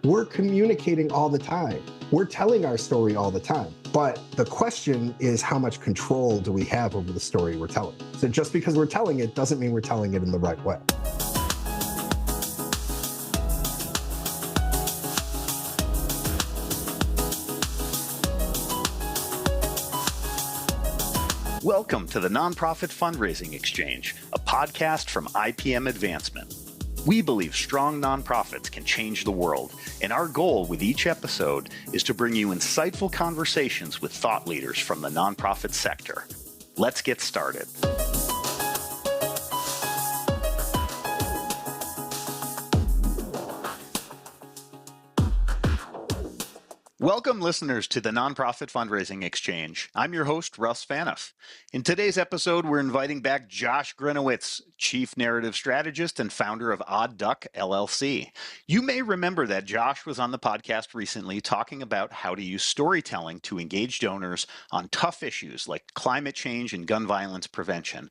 we're communicating all the time. We're telling our story all the time. But the question is, how much control do we have over the story we're telling? So just because we're telling it doesn't mean we're telling it in the right way. Welcome to the Nonprofit Fundraising Exchange, a podcast from IPM Advancement. We believe strong nonprofits can change the world, and our goal with each episode is to bring you insightful conversations with thought leaders from the nonprofit sector. Let's get started. Welcome, listeners, to the Nonprofit Fundraising Exchange. I'm your host, Russ Fanoff. In today's episode, we're inviting back Josh Grenowitz, Chief Narrative Strategist and founder of Odd Duck, LLC. You may remember that Josh was on the podcast recently talking about how to use storytelling to engage donors on tough issues like climate change and gun violence prevention.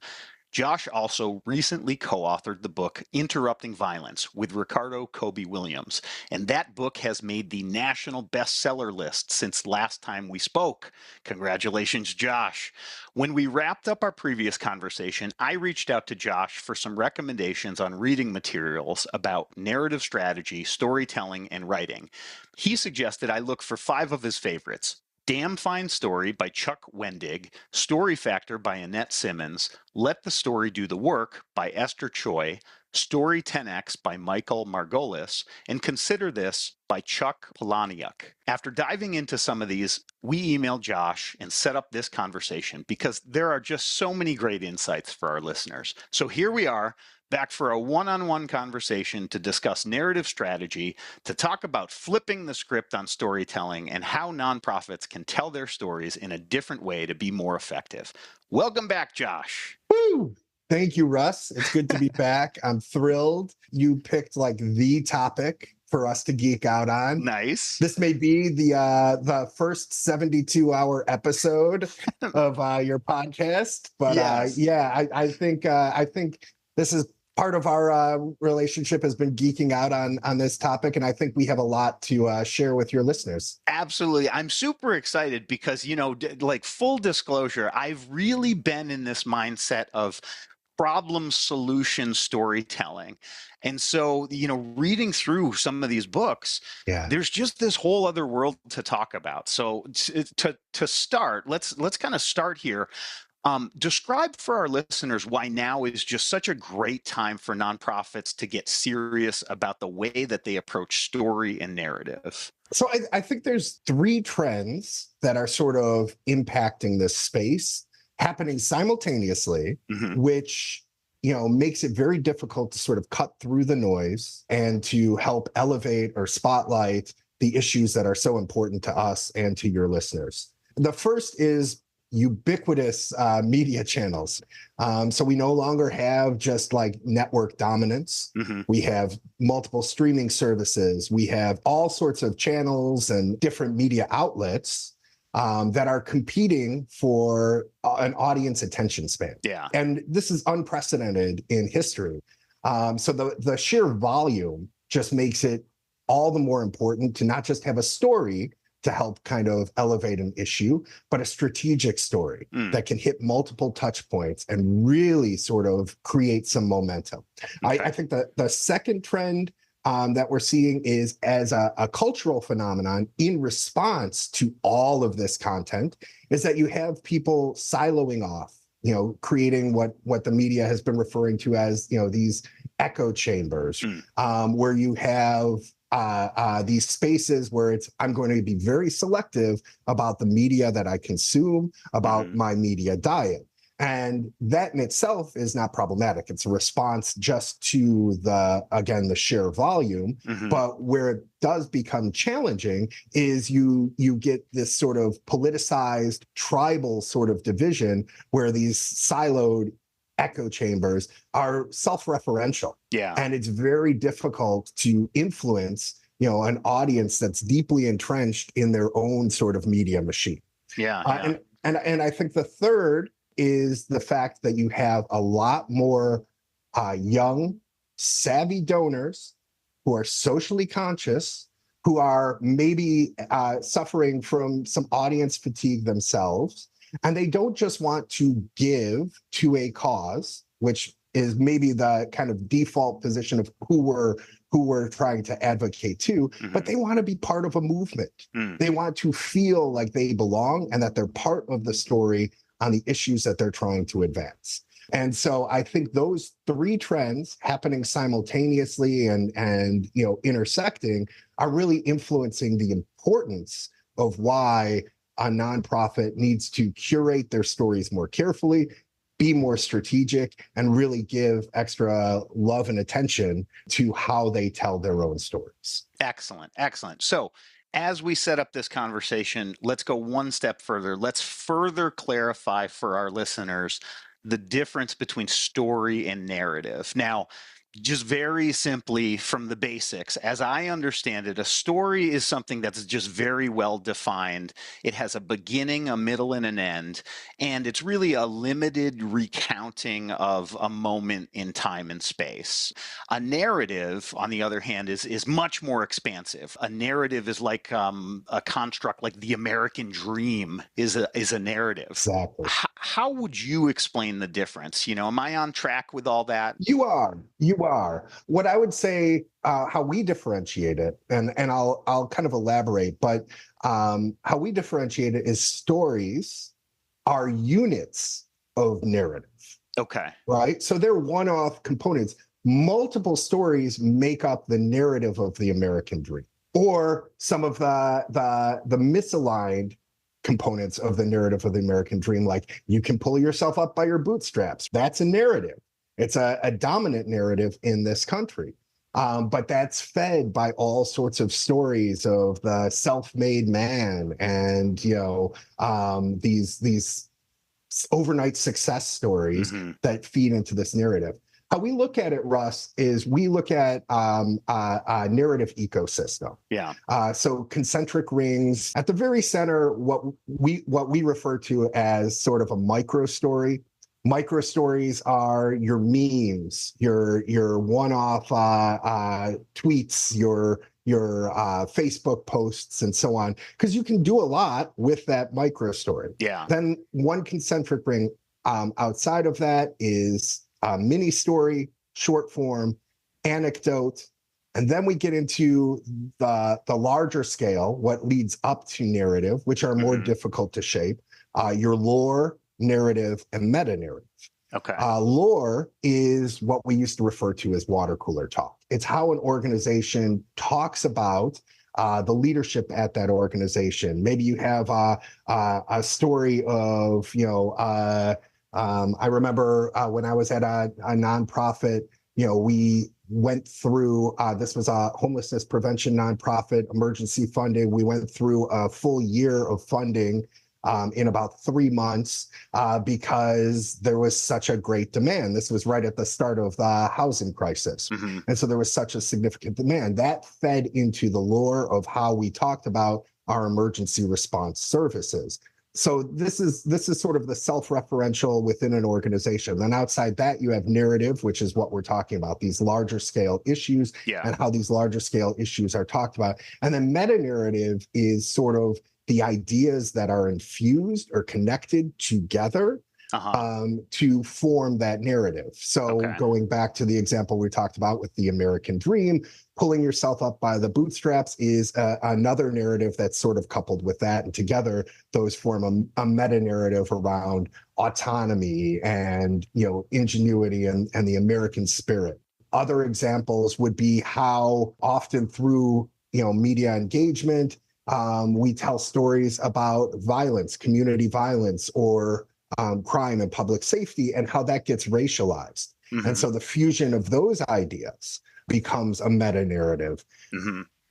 Josh also recently co-authored the book Interrupting Violence with Ricardo Kobe Williams, and that book has made the national bestseller list since last time we spoke. Congratulations, Josh. When we wrapped up our previous conversation, I reached out to Josh for some recommendations on reading materials about narrative strategy, storytelling, and writing. He suggested I look for 5 of his favorites: Damn Fine Story by Chuck Wendig, Story Factor by Annette Simmons, Let the Story Do the Work by Esther Choi, Story 10X by Michael Margolis, and Consider This by Chuck Polaniuk. After diving into some of these, we emailed Josh and set up this conversation because there are just so many great insights for our listeners. So here we are, back for a one-on-one conversation to discuss narrative strategy, to talk about flipping the script on storytelling and how nonprofits can tell their stories in a different way to be more effective. Welcome back, Josh. Woo! Thank you, Russ. It's good to be back. I'm thrilled. You picked like the topic for us to geek out on. Nice. This may be the first 72-hour episode of your podcast, but Yes. I think this is part of our relationship has been geeking out on this topic, and I think we have a lot to share with your listeners. Absolutely. I'm super excited because, like full disclosure, I've really been in this mindset of problem solution storytelling. And so, reading through some of these books, there's just this whole other world to talk about. So to start, let's kind of start here. Describe for our listeners why now is just such a great time for nonprofits to get serious about the way that they approach story and narrative. So I think there's 3 trends that are sort of impacting this space happening simultaneously, which makes it very difficult to sort of cut through the noise and to help elevate or spotlight the issues that are so important to us and to your listeners. The first is ubiquitous media channels. So we no longer have just like network dominance. We have multiple streaming services. We have all sorts of channels and different media outlets that are competing for an audience attention span. Yeah. And this is unprecedented in history. So the sheer volume just makes it all the more important to not just have a story to help kind of elevate an issue, but a strategic story that can hit multiple touch points and really sort of create some momentum. Okay. I think the second trend that we're seeing is as a cultural phenomenon in response to all of this content is that you have people siloing off, creating what the media has been referring to as, these echo chambers, where you have these spaces where I'm going to be very selective about the media that I consume, about my media diet. And that in itself is not problematic. It's a response just to the sheer volume. But where it does become challenging is you get this sort of politicized tribal sort of division where these siloed echo chambers are self-referential. Yeah. And it's very difficult to influence, an audience that's deeply entrenched in their own sort of media machine. Yeah. And I think the third is the fact that you have a lot more young, savvy donors who are socially conscious, who are maybe suffering from some audience fatigue themselves, and they don't just want to give to a cause, which is maybe the kind of default position of who we're trying to advocate to, but they want to be part of a movement. They want to feel like they belong and that they're part of the story on the issues that they're trying to advance. And so I think those three trends happening simultaneously and intersecting are really influencing the importance of why a nonprofit needs to curate their stories more carefully, be more strategic, and really give extra love and attention to how they tell their own stories. Excellent, excellent. So as we set up this conversation, let's go one step further. Let's further clarify for our listeners the difference between story and narrative. Now, just very simply from the basics, as I understand it, a story is something that's just very well defined. It has a beginning, a middle, and an end, and it's really a limited recounting of a moment in time and space. A narrative, on the other hand, is much more expansive. A narrative is like a construct, like the American dream is a narrative. Exactly. How would you explain the difference? Am I on track with all that? You are. What I would say, how we differentiate it, and I'll kind of elaborate, but how we differentiate it is stories are units of narrative. Okay. Right. So they're one-off components. Multiple stories make up the narrative of the American dream, or some of the misaligned components of the narrative of the American dream, like you can pull yourself up by your bootstraps. That's a narrative. It's a dominant narrative in this country. But that's fed by all sorts of stories of the self-made man and, these overnight success stories that feed into this narrative. How we look at it, Russ, is we look at a narrative ecosystem. Yeah. So concentric rings at the very center, what we refer to as sort of a micro story. Micro stories are your memes, your one-off tweets, your Facebook posts, and so on, because you can do a lot with that micro story. Yeah. Then one concentric ring outside of that is mini story, short form, anecdote, and then we get into the larger scale, what leads up to narrative, which are more difficult to shape. Your lore, narrative, and meta narrative. Okay. Lore is what we used to refer to as water cooler talk. It's how an organization talks about the leadership at that organization. Maybe you have a story of, I remember when I was at a nonprofit, we went through, this was a homelessness prevention nonprofit, emergency funding. We went through a full year of funding in about 3 months because there was such a great demand. This was right at the start of the housing crisis. And so there was such a significant demand. That fed into the lore of how we talked about our emergency response services. So this is sort of the self-referential within an organization. Then outside that, you have narrative, which is what we're talking about, these larger scale issues and how these larger scale issues are talked about. And then meta-narrative is sort of the ideas that are infused or connected together to form that narrative. So going back to the example we talked about with the American dream, pulling yourself up by the bootstraps is another narrative that's sort of coupled with that. And together, those form a meta narrative around autonomy and, ingenuity and the American spirit. Other examples would be how often through, media engagement, we tell stories about violence, community violence, or crime and public safety, and how that gets racialized. And so the fusion of those ideas becomes a meta-narrative.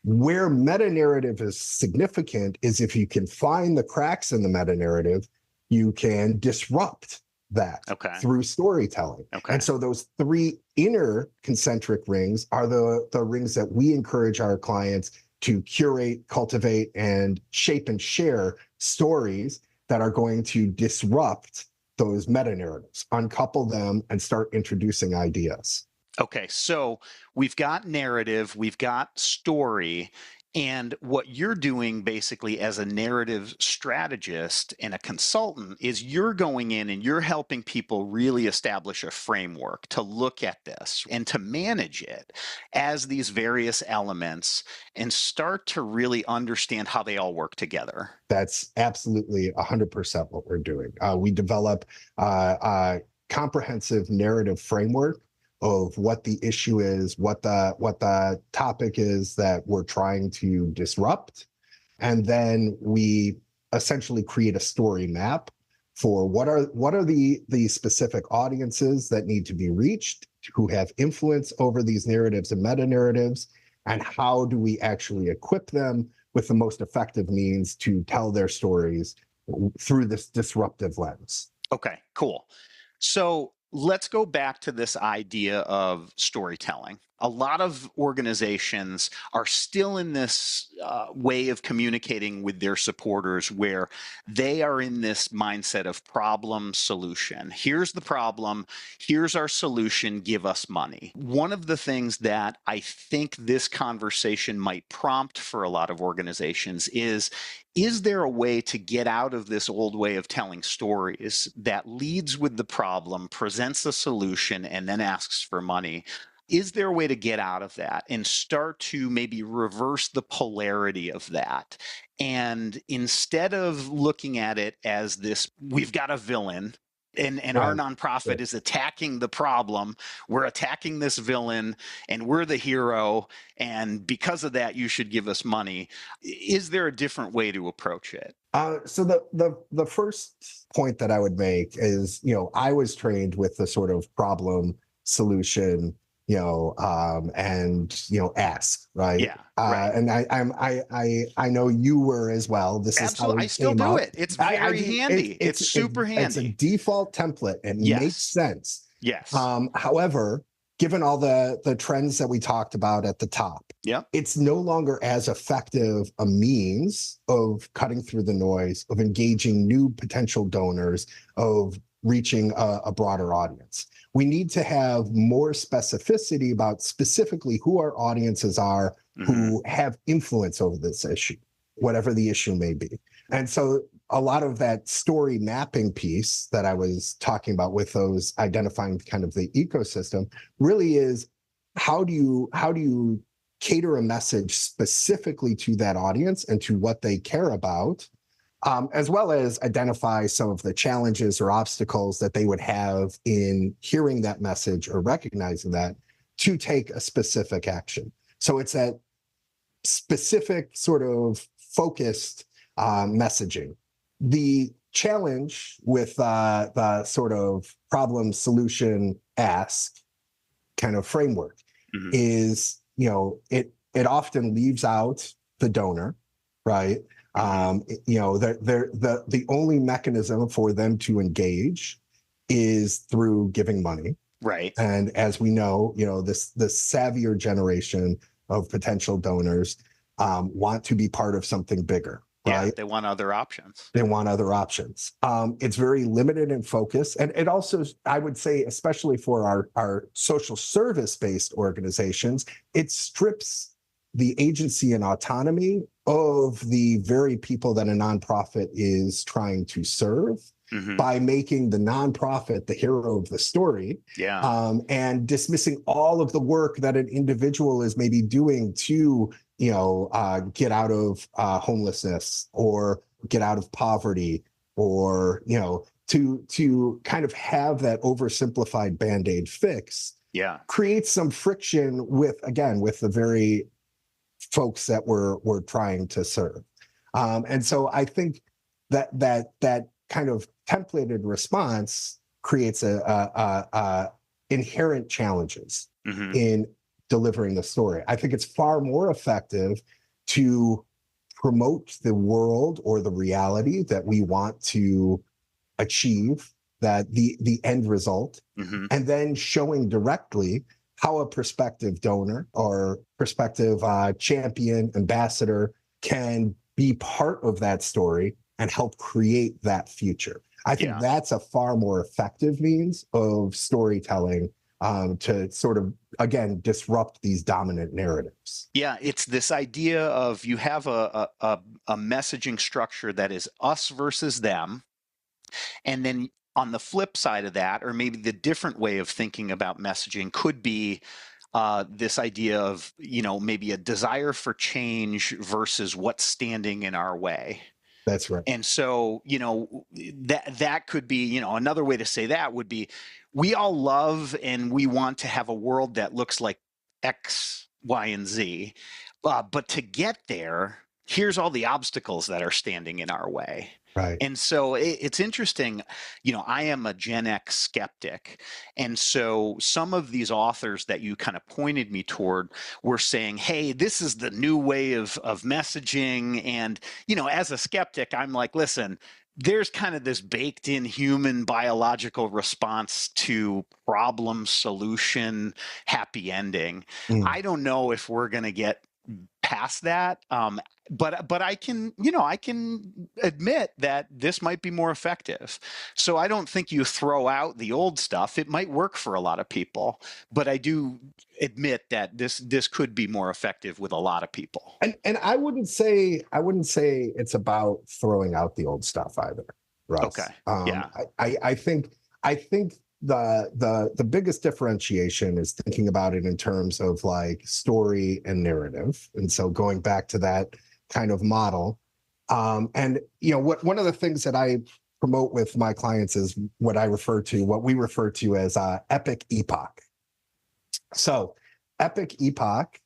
Where meta-narrative is significant is if you can find the cracks in the meta-narrative, you can disrupt that through storytelling. And so those three inner concentric rings are the rings that we encourage our clients to curate, cultivate, and shape and share stories that are going to disrupt those meta-narratives, uncouple them, and start introducing ideas. Okay, so we've got narrative, we've got story, And what you're doing basically as a narrative strategist and a consultant is you're going in and you're helping people really establish a framework to look at this and to manage it as these various elements and start to really understand how they all work together. That's absolutely 100% what we're doing. We develop a comprehensive narrative framework of what the issue is, what the topic is that we're trying to disrupt, and then we essentially create a story map for what are the specific audiences that need to be reached, who have influence over these narratives and meta narratives, and how do we actually equip them with the most effective means to tell their stories through this disruptive lens. Okay, cool. So let's go back to this idea of storytelling. A lot of organizations are still in this way of communicating with their supporters where they are in this mindset of problem solution. Here's the problem. Here's our solution. Give us money. One of the things that I think this conversation might prompt for a lot of organizations is there a way to get out of this old way of telling stories that leads with the problem, presents a solution, and then asks for money? Is there a way to get out of that and start to maybe reverse the polarity of that? And instead of looking at it as this, we've got a villain, and our nonprofit is attacking the problem, we're attacking this villain, and we're the hero, and because of that, you should give us money. Is there a different way to approach it? So the first point that I would make is, I was trained with the sort of problem solution, and ask, right? Yeah, right. And I know you were as well. This Absolutely. is how I still do it. It's very handy. It's super handy. It's a default template and Yes. makes sense. Yes. However, given all the trends that we talked about at the top, it's no longer as effective a means of cutting through the noise, of engaging new potential donors, of reaching a broader audience. We need to have more specificity about specifically who our audiences are, who have influence over this issue, whatever the issue may be. And so a lot of that story mapping piece that I was talking about with those identifying kind of the ecosystem really is how do you cater a message specifically to that audience and to what they care about, as well as identify some of the challenges or obstacles that they would have in hearing that message or recognizing that to take a specific action. So it's that specific sort of focused messaging. The challenge with the sort of problem solution ask kind of framework is, it often leaves out the donor, right? The only mechanism for them to engage is through giving money. Right. And as we know, this savvier generation of potential donors want to be part of something bigger. Right? Yeah, they want other options. They want other options. It's very limited in focus. And it also, I would say, especially for our social service-based organizations, it strips the agency and autonomy of the very people that a nonprofit is trying to serve by making the nonprofit the hero of the story, and dismissing all of the work that an individual is maybe doing to get out of homelessness or get out of poverty, or to kind of have that oversimplified Band-Aid fix. Creates some friction with the very folks that we're trying to serve. And so I think that kind of templated response creates a inherent challenges in delivering the story. I think it's far more effective to promote the world or the reality that we want to achieve, that the end result, and then showing directly how a prospective donor or prospective champion, ambassador can be part of that story and help create that future. I think that's a far more effective means of storytelling to sort of, again, disrupt these dominant narratives. Yeah, it's this idea of you have a messaging structure that is us versus them. And then on the flip side of that, or maybe the different way of thinking about messaging could be this idea of, maybe a desire for change versus what's standing in our way. That's right. And so, that could be, another way to say that would be, we all love and we want to have a world that looks like X, Y, and Z. But to get there, here's all the obstacles that are standing in our way. Right. And so it's interesting, I am a Gen X skeptic. And so some of these authors that you kind of pointed me toward were saying, hey, this is the new way of messaging. And, as a skeptic, I'm like, listen, there's kind of this baked in human biological response to problem, solution, happy ending. I don't know if we're going to get past that. But I can admit that this might be more effective. So I don't think you throw out the old stuff. It might work for a lot of people, but I do admit that this could be more effective with a lot of people. And I wouldn't say it's about throwing out the old stuff either, Russ. Okay. Yeah. I think the biggest differentiation is thinking about it in terms of like story and narrative. And so going back to that kind of model, and one of the things that I promote with my clients is what we refer to as epic epoch. So epic epoch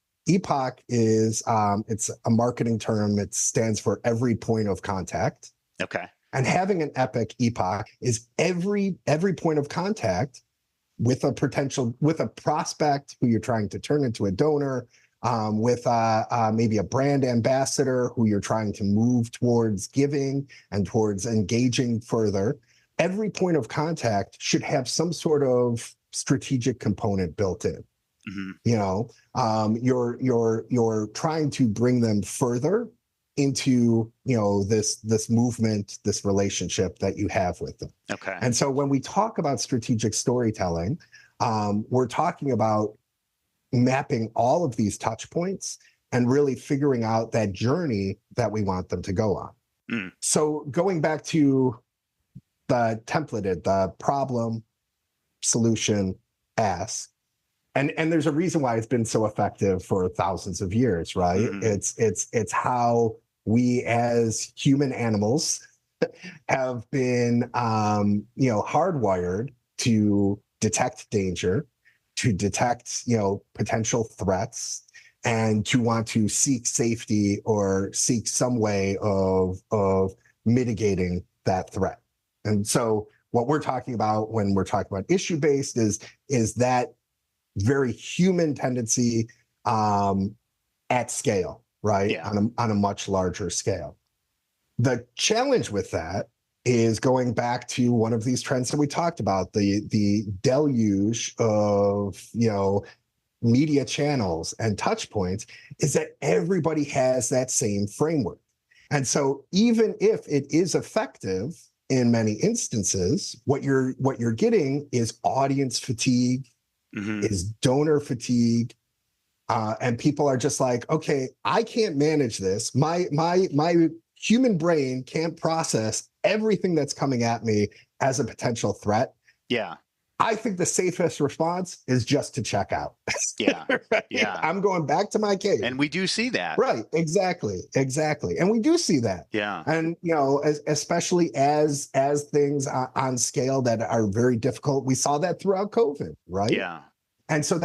is it's a marketing term. It stands for every point of contact. Okay. And having an epic epoch is every point of contact with a prospect who you're trying to turn into a donor, with maybe a brand ambassador who you're trying to move towards giving and towards engaging further. Every point of contact should have some sort of strategic component built in. Mm-hmm. You're trying to bring them further into this movement, this relationship that you have with them. Okay. And so when we talk about strategic storytelling, we're talking about mapping all of these touch points and really figuring out that journey that we want them to go on. Mm. So going back to the templated, the problem, solution, ask. And there's a reason why it's been so effective for thousands of years, right? Mm-hmm. It's how we as human animals have been, hardwired to detect danger, to detect, potential threats, and to want to seek safety or seek some way of mitigating that threat. And so what we're talking about when we're talking about issue-based is that very human tendency at scale, right? Yeah. On a much larger scale. The challenge with that is going back to one of these trends that we talked about, the deluge of media channels and touch points, is that everybody has that same framework. And so even if it is effective in many instances, what you're getting is audience fatigue, mm-hmm. is donor fatigue, and people are just like, okay, I can't manage this. My human brain can't process everything that's coming at me as a potential threat. Yeah. I think the safest response is just to check out. Yeah. Right? Yeah. I'm going back to my cave. And we do see that. Right. Exactly. And we do see that. Yeah. And, especially as things on scale that are very difficult, we saw that throughout COVID, right? Yeah. And so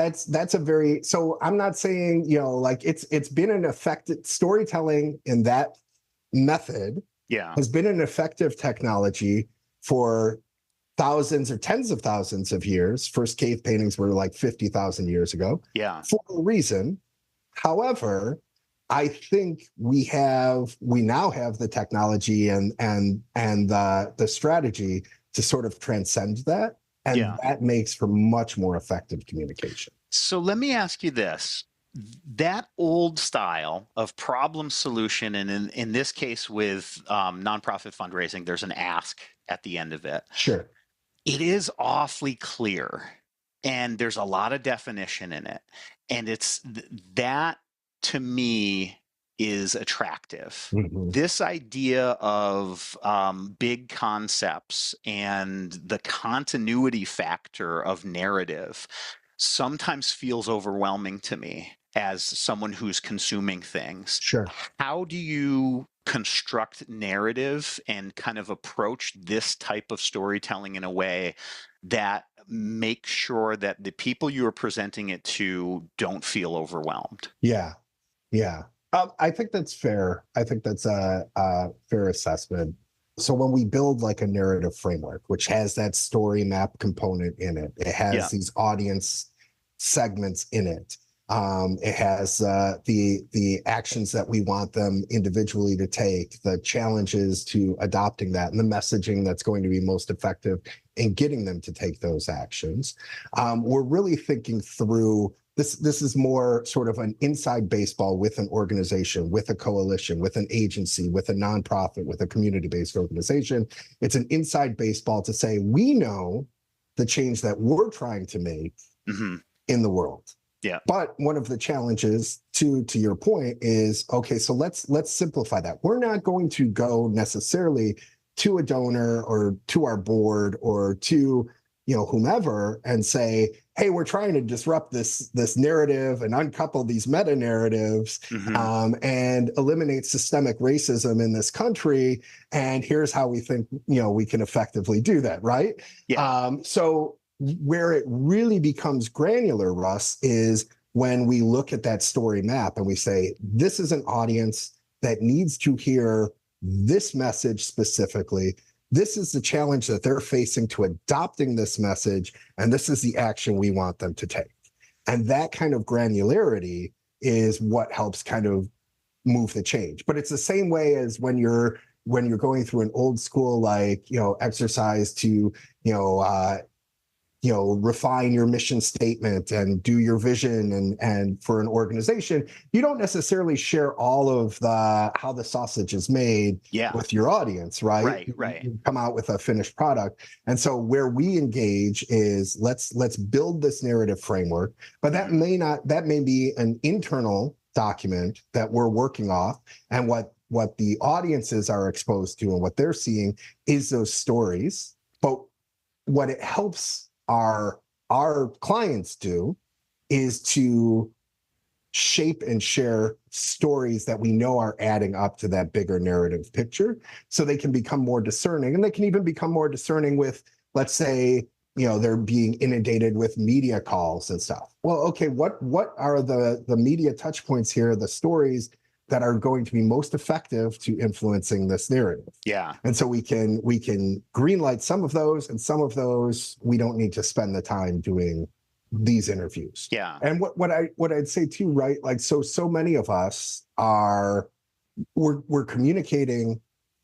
so I'm not saying, it's been an effective storytelling in that method. Yeah. Has been an effective technology for thousands or tens of thousands of years. First cave paintings were like 50,000 years ago. Yeah. For a reason. However, I think we now have the technology and the strategy to sort of transcend that. And that makes for much more effective communication. So let me ask you this. That old style of problem solution, and in this case with nonprofit fundraising, there's an ask at the end of it. Sure. It is awfully clear. and there's a lot of definition in it. And it's that to me is attractive. Mhm. This idea of big concepts and the continuity factor of narrative sometimes feels overwhelming to me as someone who's consuming things. Sure. How do you construct narrative and kind of approach this type of storytelling in a way that makes sure that the people you are presenting it to don't feel overwhelmed? Yeah. Yeah. I think that's fair. I think that's a fair assessment. So when we build like a narrative framework, which has that story map component in it, it has these audience segments in it. It has the actions that we want them individually to take, the challenges to adopting that, and the messaging that's going to be most effective in getting them to take those actions. We're really thinking through this is more sort of an inside baseball with an organization, with a coalition, with an agency, with a nonprofit, with a community-based organization. It's an inside baseball to say, we know the change that we're trying to make in the world. Yeah. But one of the challenges to your point is, okay, so let's simplify that. We're not going to go necessarily to a donor or to our board or to whomever and say, hey, we're trying to disrupt this narrative and uncouple these meta narratives and eliminate systemic racism in this country. And here's how we think, we can effectively do that, right? Yeah. So where it really becomes granular, Russ, is when we look at that story map and we say, this is an audience that needs to hear this message specifically. This is the challenge that they're facing to adopting this message, and this is the action we want them to take. And that kind of granularity is what helps kind of move the change. But it's the same way as when you're going through an old school exercise to refine your mission statement and do your vision and for an organization, you don't necessarily share all of how the sausage is made with your audience, right? Right. You come out with a finished product. And so where we engage is let's build this narrative framework, but that may be an internal document that we're working off, and what the audiences are exposed to and what they're seeing is those stories. But what it helps our clients do is to shape and share stories that we know are adding up to that bigger narrative picture, so they can become more discerning. And they can even become more discerning with, let's say, they're being inundated with media calls and stuff. Well, okay, what are the media touch points here, the stories that are going to be most effective to influencing this narrative? Yeah. And so we can greenlight some of those, and some of those we don't need to spend the time doing these interviews. Yeah. And what I'd say too, right? Like, so many of us we're communicating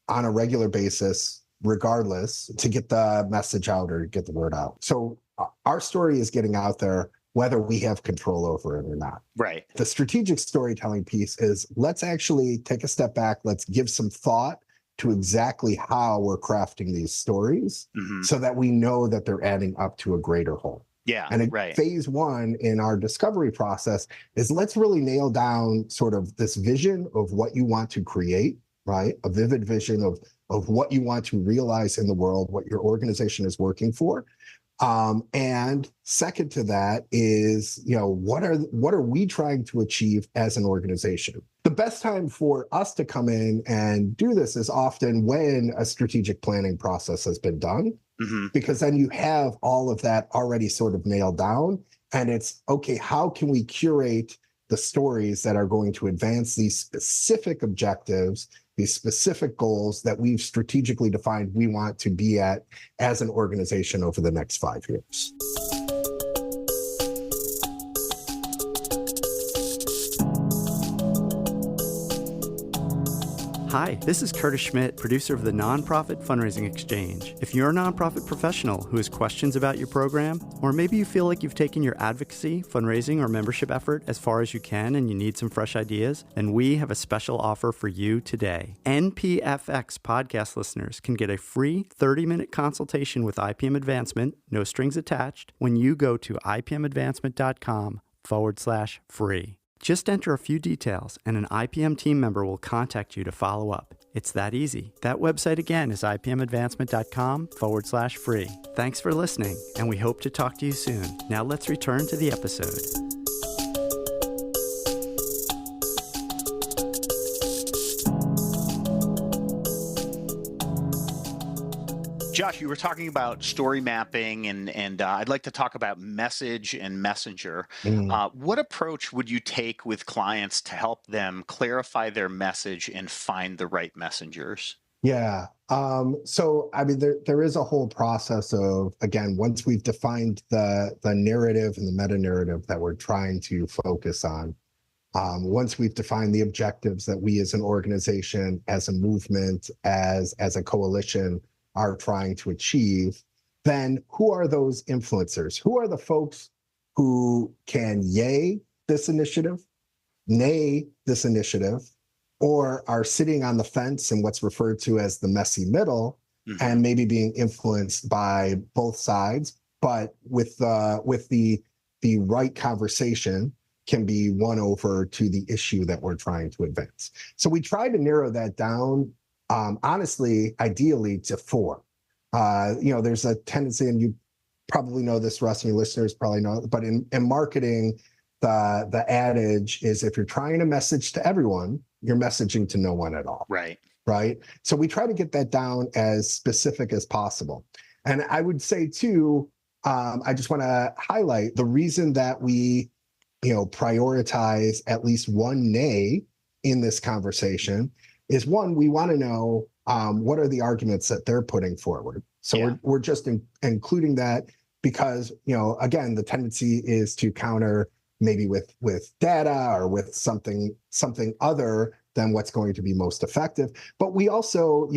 on a regular basis, regardless, to get the message out or get the word out. So our story is getting out there, whether we have control over it or not. Right. The strategic storytelling piece is, let's actually take a step back. Let's give some thought to exactly how we're crafting these stories so that we know that they're adding up to a greater whole. Yeah. And right. Phase one in our discovery process is, let's really nail down sort of this vision of what you want to create, right? A vivid vision of what you want to realize in the world, what your organization is working for. And second to that is, what are we trying to achieve as an organization? The best time for us to come in and do this is often when a strategic planning process has been done, because then you have all of that already sort of nailed down. And it's, okay, how can we curate the stories that are going to advance these specific objectives, these specific goals that we've strategically defined we want to be at as an organization over the next 5 years. Hi, this is Curtis Schmidt, producer of the Nonprofit Fundraising Exchange. If you're a nonprofit professional who has questions about your program, or maybe you feel like you've taken your advocacy, fundraising, or membership effort as far as you can and you need some fresh ideas, then we have a special offer for you today. NPFX podcast listeners can get a free 30-minute consultation with IPM Advancement, no strings attached, when you go to ipmadvancement.com/free. Just enter a few details and an IPM team member will contact you to follow up. It's that easy. That website again is ipmadvancement.com/free. Thanks for listening, and we hope to talk to you soon. Now let's return to the episode. Josh, you were talking about story mapping, and I'd like to talk about message and messenger. What approach would you take with clients to help them clarify their message and find the right messengers? Yeah. So, I mean, there is a whole process of, again, once we've defined the narrative and the meta narrative that we're trying to focus on, once we've defined the objectives that we as an organization, as a movement, as a coalition are trying to achieve, then who are those influencers? Who are the folks who can yay this initiative, nay this initiative, or are sitting on the fence in what's referred to as the messy middle, and maybe being influenced by both sides, but with the right conversation can be won over to the issue that we're trying to advance. So we try to narrow that down, honestly, ideally to 4. There's a tendency, and you probably know this, Russ, and your listeners probably know, but in marketing, the adage is if you're trying to message to everyone, you're messaging to no one at all. Right. So we try to get that down as specific as possible. And I would say too, I just want to highlight the reason that we, prioritize at least one nay in this conversation is, one, we want to know what are the arguments that they're putting forward. So we're just including that because, again, the tendency is to counter maybe with data or with something other than what's going to be most effective. But we also,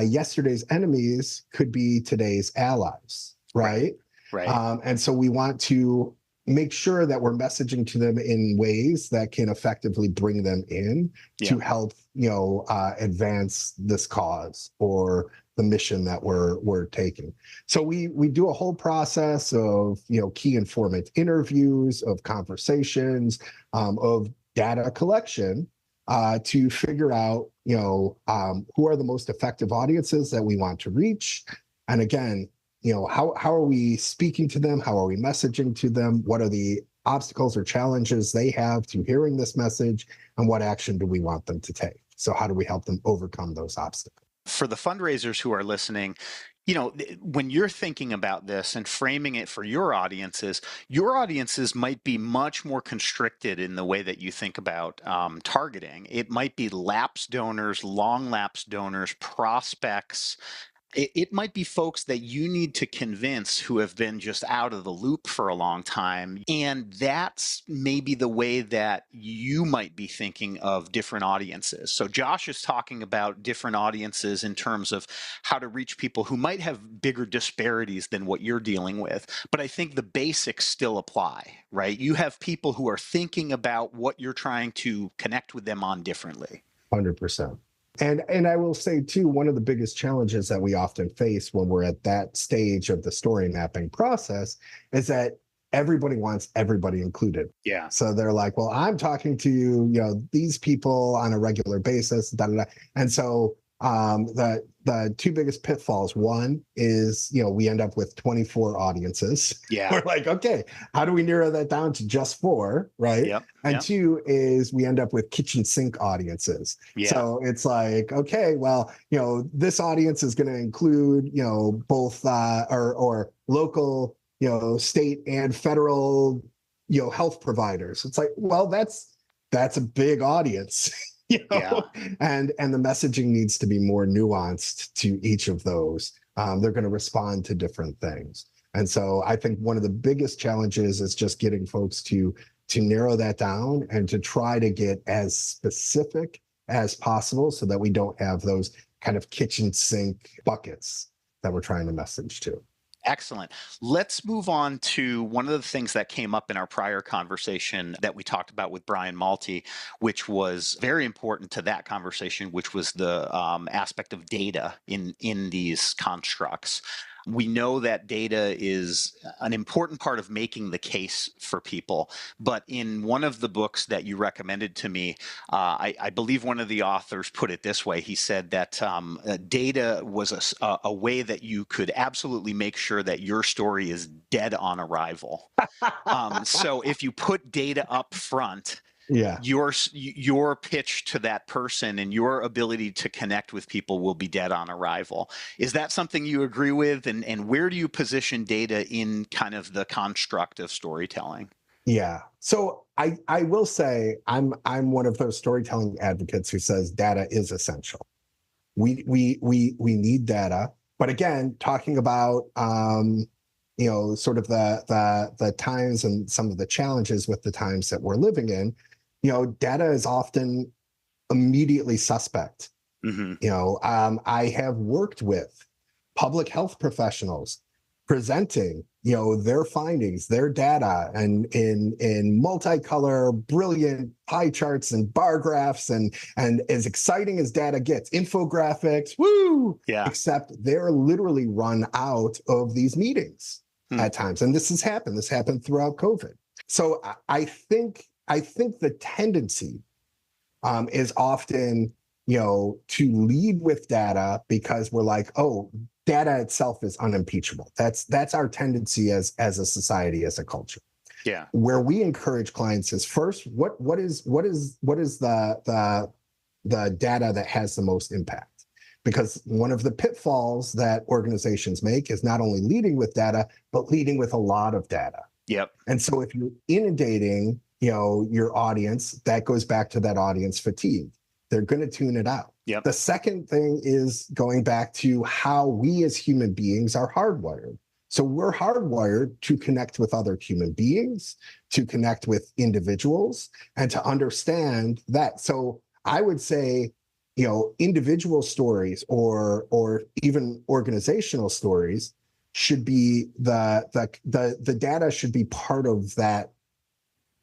yesterday's enemies could be today's allies, right? And so we want to make sure that we're messaging to them in ways that can effectively bring them in to help, advance this cause or the mission that we're taking. So we do a whole process of, key informant interviews, of conversations, of data collection to figure out, who are the most effective audiences that we want to reach. And again, how are we speaking to them? How are we messaging to them? What are the obstacles or challenges they have to hearing this message? And what action do we want them to take? So how do we help them overcome those obstacles? For the fundraisers who are listening, when you're thinking about this and framing it for your audiences might be much more constricted in the way that you think about targeting. It might be lapsed donors, long lapsed donors, prospects. It might be folks that you need to convince who have been just out of the loop for a long time. And that's maybe the way that you might be thinking of different audiences. So Josh is talking about different audiences in terms of how to reach people who might have bigger disparities than what you're dealing with. But I think the basics still apply, right? You have people who are thinking about what you're trying to connect with them on differently. 100%. And I will say too, one of the biggest challenges that we often face when we're at that stage of the story mapping process is that everybody wants everybody included. Yeah. So they're like, well, I'm talking to, these people on a regular basis, And so the 2 biggest pitfalls, one is, we end up with 24 audiences. Yeah. We're like, okay, how do we narrow that down to just 4, right? Yep. And 2 is we end up with kitchen sink audiences. Yeah. So it's like, okay, well, this audience is going to include, both or local, state and federal, health providers. It's like, well, that's a big audience. And the messaging needs to be more nuanced to each of those. They're going to respond to different things. And so I think one of the biggest challenges is just getting folks to narrow that down and to try to get as specific as possible so that we don't have those kind of kitchen sink buckets that we're trying to message to. Excellent. Let's move on to one of the things that came up in our prior conversation that we talked about with Brian Malty, which was very important to that conversation, which was the aspect of data in these constructs. We know that data is an important part of making the case for people, but in one of the books that you recommended to me, I believe one of the authors put it this way. He said that data was a way that you could absolutely make sure that your story is dead on arrival. So if you put data up front, Yeah. your pitch to that person and your ability to connect with people will be dead on arrival. Is that something you agree with? And where do you position data in kind of the construct of storytelling? Yeah. So I will say I'm one of those storytelling advocates who says data is essential. We need data. But again, talking about sort of the times and some of the challenges with the times that we're living in, data is often immediately suspect. Mm-hmm. I have worked with public health professionals presenting, their findings, their data, and in multicolor, brilliant pie charts and bar graphs, and as exciting as data gets, infographics, woo! Yeah. Except they're literally run out of these meetings at times, and this has happened. This happened throughout COVID. So I think the tendency is often, to lead with data because we're like, oh, data itself is unimpeachable. That's our tendency as a society, as a culture. Yeah. Where we encourage clients is first, what is the data that has the most impact? Because one of the pitfalls that organizations make is not only leading with data, but leading with a lot of data. Yep. And so if you're inundating, your audience, that goes back to that audience fatigue. They're going to tune it out. Yep. The second thing is going back to how we as human beings are hardwired. So we're hardwired to connect with other human beings, to connect with individuals, and to understand that. So I would say, individual stories or even organizational stories should be the data should be part of that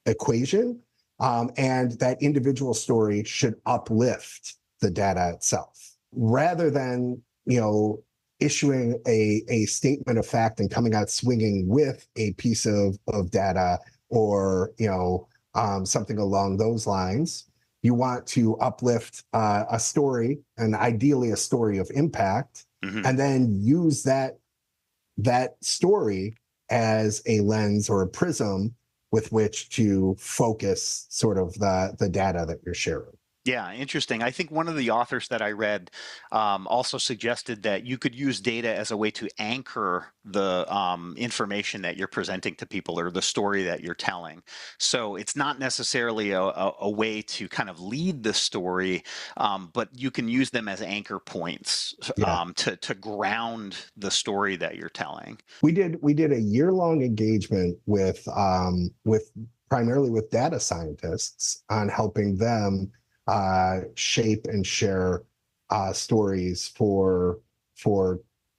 equation, and that individual story should uplift the data itself rather than issuing a statement of fact and coming out swinging with a piece of data or something along those lines. You want to uplift a story, and ideally a story of impact, mm-hmm. and then use that story as a lens or a prism with which to focus sort of the data that you're sharing. Yeah, interesting. I think one of the authors that I read also suggested that you could use data as a way to anchor the information that you're presenting to people or the story that you're telling. So it's not necessarily a way to kind of lead the story, but you can use them as anchor points to ground the story that you're telling. We did a year-long engagement with primarily with data scientists on helping them shape and share stories for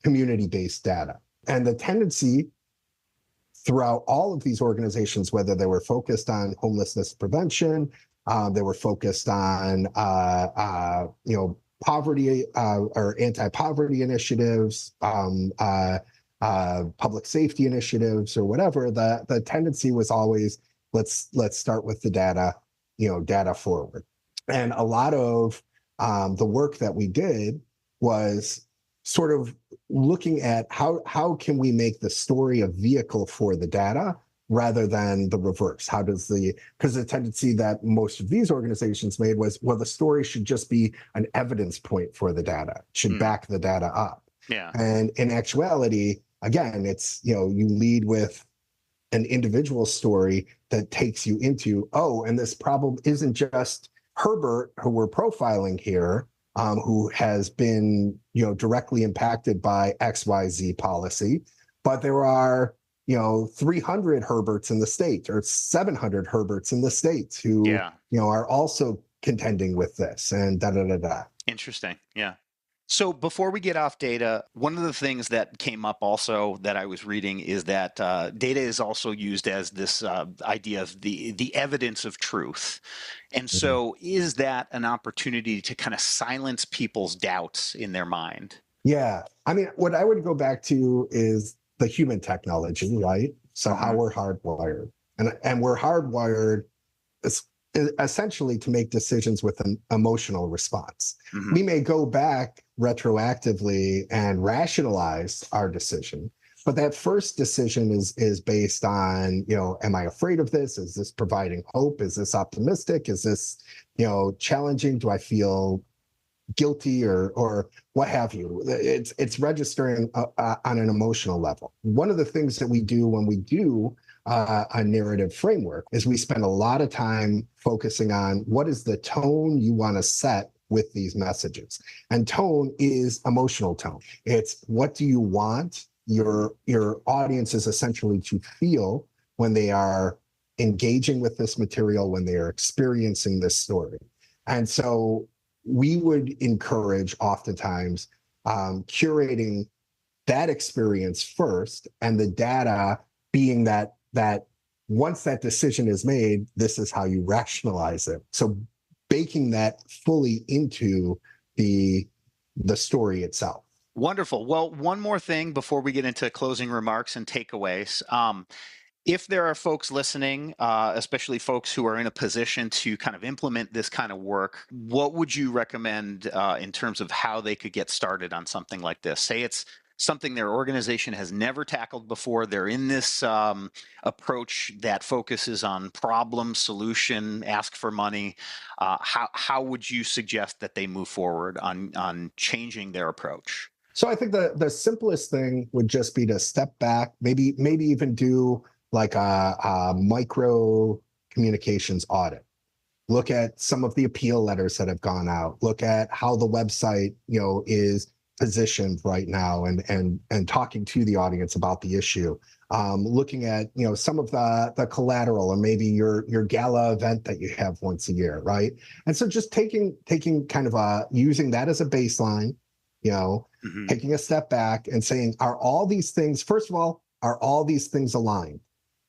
community-based data. And the tendency throughout all of these organizations, whether they were focused on homelessness prevention, they were focused on poverty or anti-poverty initiatives, public safety initiatives, or whatever, the tendency was always let's start with the data, data forward. And a lot of the work that we did was sort of looking at how can we make the story a vehicle for the data rather than the reverse. Because the tendency that most of these organizations made was, well, the story should just be an evidence point for the data, should back the data up. Yeah. And in actuality, again, it's, you lead with an individual story that takes you into, and this problem isn't just Herbert, who we're profiling here, who has been, directly impacted by XYZ policy, but there are, 300 Herberts in the state or 700 Herberts in the state who, are also contending with this and da da da da. Interesting. Yeah. So before we get off data, one of the things that came up also that I was reading is that data is also used as this idea of the evidence of truth. And so is that an opportunity to kind of silence people's doubts in their mind? Yeah. I mean, what I would go back to is the human technology, right? So how we're hardwired. And we're hardwired essentially to make decisions with an emotional response. We may go back retroactively and rationalize our decision, but that first decision is based on, am I afraid of this? Is this providing hope? Is this optimistic? Is this, challenging? Do I feel guilty or what have you? It's registering on an emotional level. One of the things that we do when we do a narrative framework is we spend a lot of time focusing on what is the tone you want to set with these messages. And tone is emotional tone. It's what do you want your audience is essentially to feel when they are engaging with this material, when they are experiencing this story. And so we would encourage oftentimes curating that experience first, and the data being that once that decision is made, this is how you rationalize it. So baking that fully into the story itself. Wonderful. Well, one more thing before we get into closing remarks and takeaways. If there are folks listening, especially folks who are in a position to kind of implement this kind of work, what would you recommend in terms of how they could get started on something like this? Say it's something their organization has never tackled before. They're in this approach that focuses on problem, solution, ask for money. How would you suggest that they move forward on changing their approach? So I think the simplest thing would just be to step back, maybe even do like a micro communications audit. Look at some of the appeal letters that have gone out. Look at how the website, is positioned right now, and talking to the audience about the issue. Looking at some of the collateral, or maybe your gala event that you have once a year, right? And so just taking kind of using that as a baseline, taking a step back and saying, are all these things, first of all, are all these things aligned?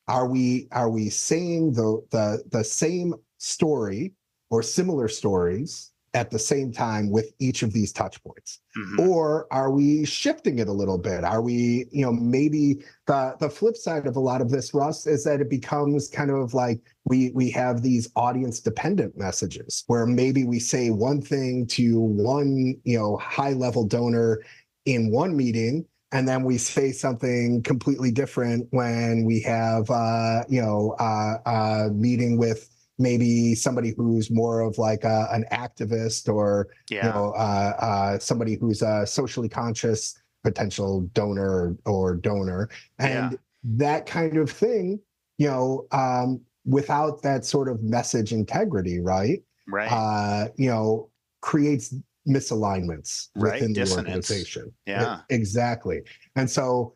Are we saying the same story or similar stories at the same time with each of these touch points? Or are we shifting it a little bit? Are we, maybe the flip side of a lot of this, Russ, is that it becomes kind of like we have these audience dependent messages where maybe we say one thing to one, high level donor in one meeting, and then we say something completely different when we have, a meeting with maybe somebody who's more of like an activist, or somebody who's a socially conscious potential donor or donor, and that kind of thing. Without that sort of message integrity, right? Creates misalignments within the organization. Exactly. And so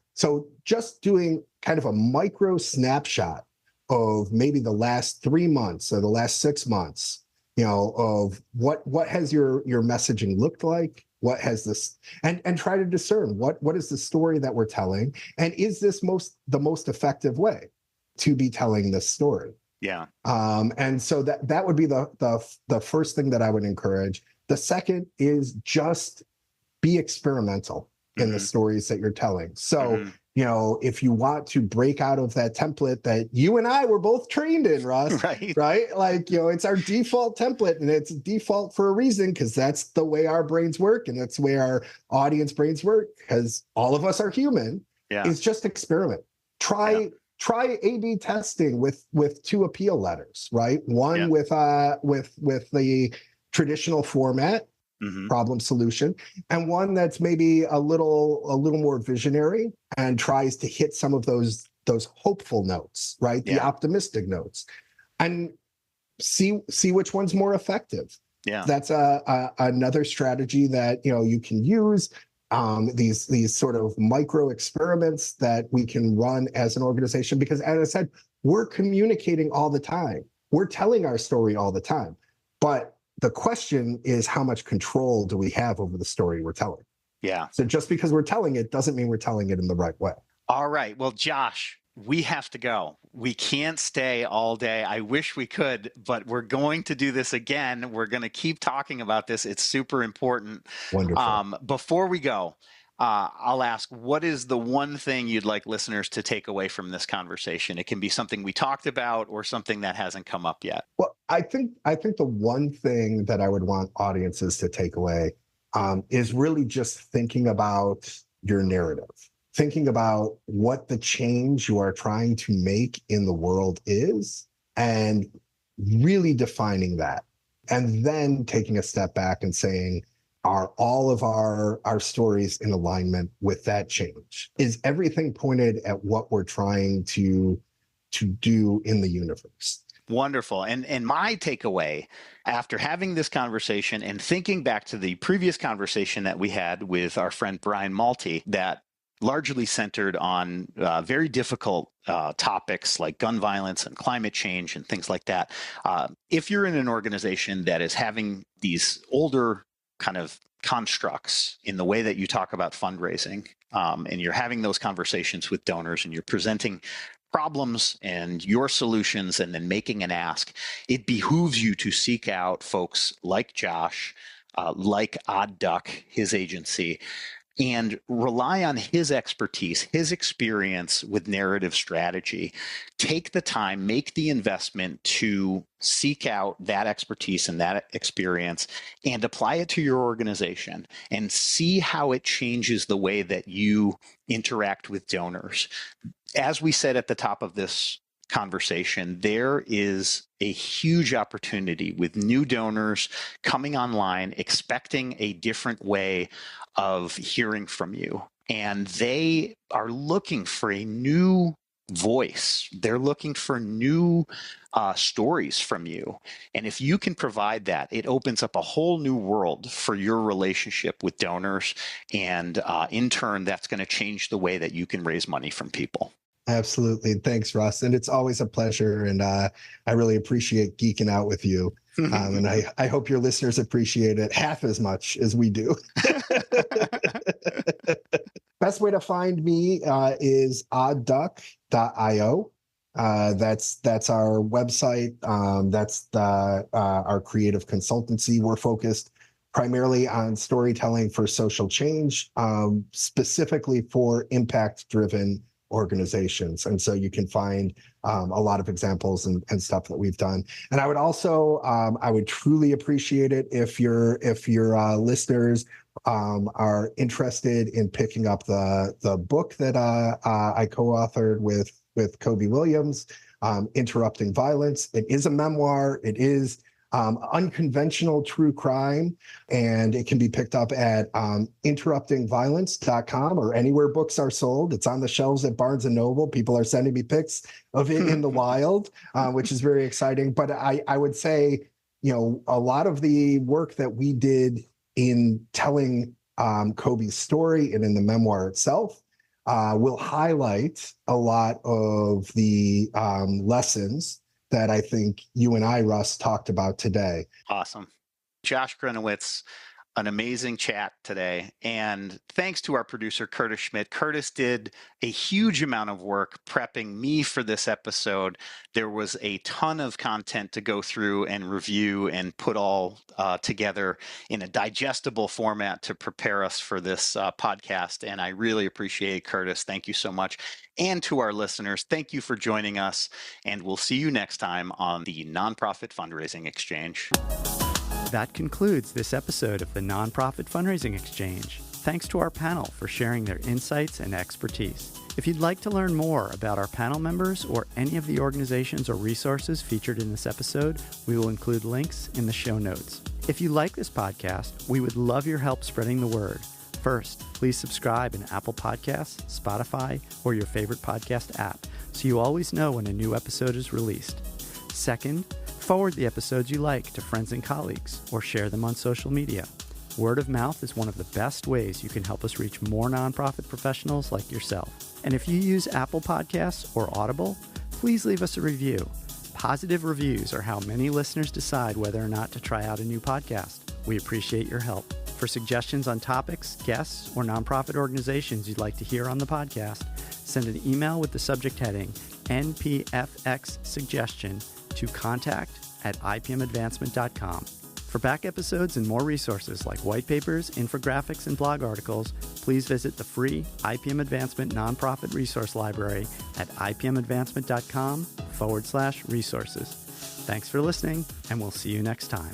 just doing kind of a micro snapshot of maybe the last 3 months or the last 6 months, of what has your messaging looked like? What has this, and try to discern what is the story that we're telling, and is this the most effective way to be telling this story? And so that would be the first thing that I would encourage. The second is just be experimental in the stories that you're telling. So, if you want to break out of that template that you and I were both trained in, Russ, right? Like, it's our default template, and it's default for a reason, because that's the way our brains work, and that's the way our audience brains work, because all of us are human. It's just experiment. Try A/B testing with 2 appeal letters, right? One with the traditional format, problem solution, and one that's maybe a little more visionary and tries to hit some of those hopeful notes, right? The optimistic notes, and see which one's more effective. That's another strategy that you can use. These sort of micro experiments that we can run as an organization, because as I said, we're communicating all the time. We're telling our story all the time, but The question is, how much control do we have over the story we're telling? Yeah. So just because we're telling it doesn't mean we're telling it in the right way. All right. Well, Josh, we have to go. We can't stay all day. I wish we could, but we're going to do this again. We're going to keep talking about this. It's super important. Wonderful. Before we go, I'll ask, what is the one thing you'd like listeners to take away from this conversation? It can be something we talked about or something that hasn't come up yet. Well, I think the one thing that I would want audiences to take away is really just thinking about your narrative, thinking about what the change you are trying to make in the world is, and really defining that. And then taking a step back and saying, are all of our stories in alignment with that change? Is everything pointed at what we're trying to do in the universe? Wonderful. And my takeaway after having this conversation and thinking back to the previous conversation that we had with our friend Brian Malty, that largely centered on very difficult topics like gun violence and climate change and things like that. If you're in an organization that is having these older kind of constructs in the way that you talk about fundraising, and you're having those conversations with donors and you're presenting problems and your solutions and then making an ask, it behooves you to seek out folks like Josh, like Odd Duck, his agency, and rely on his expertise, his experience with narrative strategy. Take the time, make the investment to seek out that expertise and that experience and apply it to your organization and see how it changes the way that you interact with donors. As we said at the top of this conversation, there is a huge opportunity with new donors coming online, expecting a different way of hearing from you. And they are looking for a new voice. They're looking for new stories from you. And if you can provide that, it opens up a whole new world for your relationship with donors. And in turn, that's going to change the way that you can raise money from people. Absolutely. Thanks, Russ. And it's always a pleasure. And I really appreciate geeking out with you. And I hope your listeners appreciate it half as much as we do. Best way to find me is oddduck.io. That's our website. That's our creative consultancy. We're focused primarily on storytelling for social change, specifically for impact-driven organizations. And so you can find a lot of examples and stuff that we've done. And I would also, I would truly appreciate it if your listeners are interested in picking up the book that I co-authored with Kobe Williams, Interrupting Violence. It is a memoir. It is unconventional true crime, and it can be picked up at interruptingviolence.com or anywhere books are sold. It's on the shelves at Barnes & Noble. People are sending me pics of it in the wild, which is very exciting. But I would say, a lot of the work that we did in telling Kobe's story and in the memoir itself will highlight a lot of the lessons that I think you and I, Russ, talked about today. Awesome. Josh Grenowitz, an amazing chat today. And thanks to our producer, Curtis Schmidt. Curtis did a huge amount of work prepping me for this episode. There was a ton of content to go through and review and put all together in a digestible format to prepare us for this podcast. And I really appreciate Curtis. Thank you so much. And to our listeners, thank you for joining us. And we'll see you next time on the Nonprofit Fundraising Exchange. That concludes this episode of the Nonprofit Fundraising Exchange. Thanks to our panel for sharing their insights and expertise. If you'd like to learn more about our panel members or any of the organizations or resources featured in this episode, we will include links in the show notes. If you like this podcast, we would love your help spreading the word. First, please subscribe in Apple Podcasts, Spotify, or your favorite podcast app so you always know when a new episode is released. Second, forward the episodes you like to friends and colleagues or share them on social media. Word of mouth is one of the best ways you can help us reach more nonprofit professionals like yourself. And if you use Apple Podcasts or Audible, please leave us a review. Positive reviews are how many listeners decide whether or not to try out a new podcast. We appreciate your help. For suggestions on topics, guests, or nonprofit organizations you'd like to hear on the podcast, send an email with the subject heading NPFX suggestion to contact@ipmadvancement.com. For back episodes and more resources like white papers, infographics, and blog articles, please visit the free IPM Advancement Nonprofit Resource Library at ipmadvancement.com/resources. Thanks for listening, and we'll see you next time.